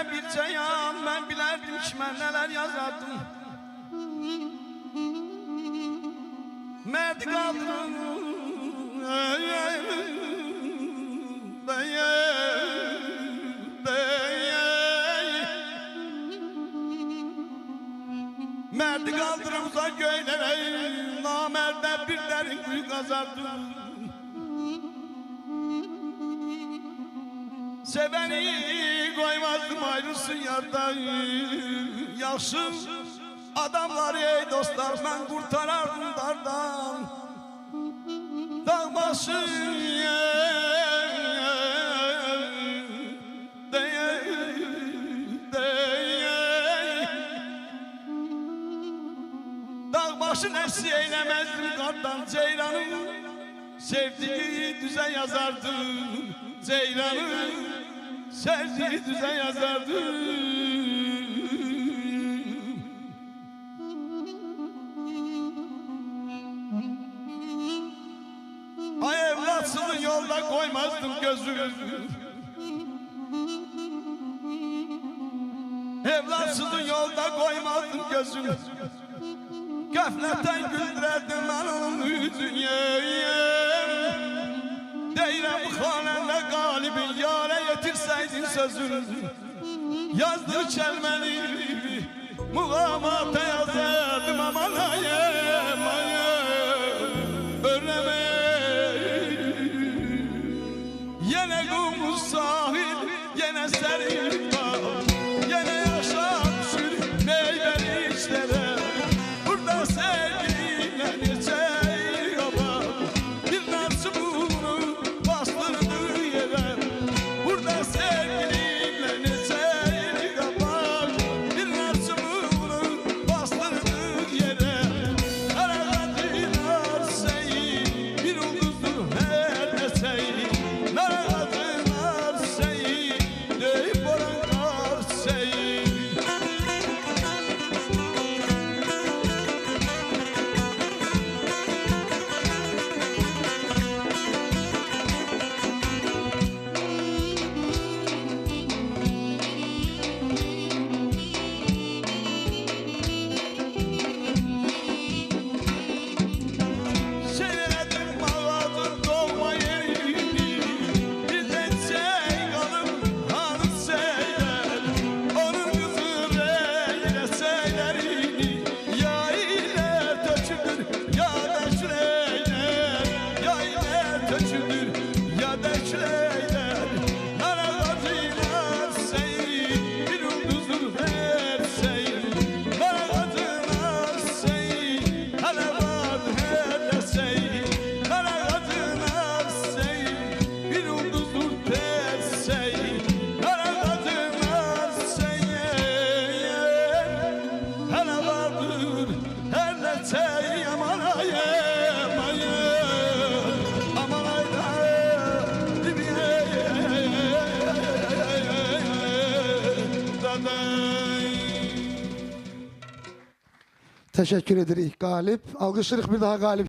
de bir ceyhan, ben bilerdim ki ben neler yazardım. Merdi kaldırın merdi kaldırın uzak göylere, namerde bir derin kuyu kazardım. Seveni koymazdım ayrılsın yardan. Yaxşı adamlar ey dostlar, ben kurtarardım dardan. Dağ başı dağ başı nefsi eylemezdim kardan. Ceylanın sevdiği düzen yazardım. Ceylanın sevdiği düzen yazardım. Ay evlatsızın yolda koymazdım gözümü. Evlatsızın yolda koymazdım gözümü. Gafletten güldürerdim ben onun yüzünü. Deyirəm bu xanəndə qalibin, yara yetirseydin sözünü. Yazdığı kəlməni muğamata yazardım. Aman ayem ayem örneme. Yine kumuz sahil, yine serin bağ, yine yaşam düşür meyveli işlere. Burada sevgiyle neçey baba, bir narsı bunu bastırdığı yere. Burada sevgilimle neçey baba, bir narsı bunu bastırdığı yere. Karaladın arseyi, bir ulduzdur her neçey. Teşekkür ederiz Galip. Alkışlarız bir daha Galip.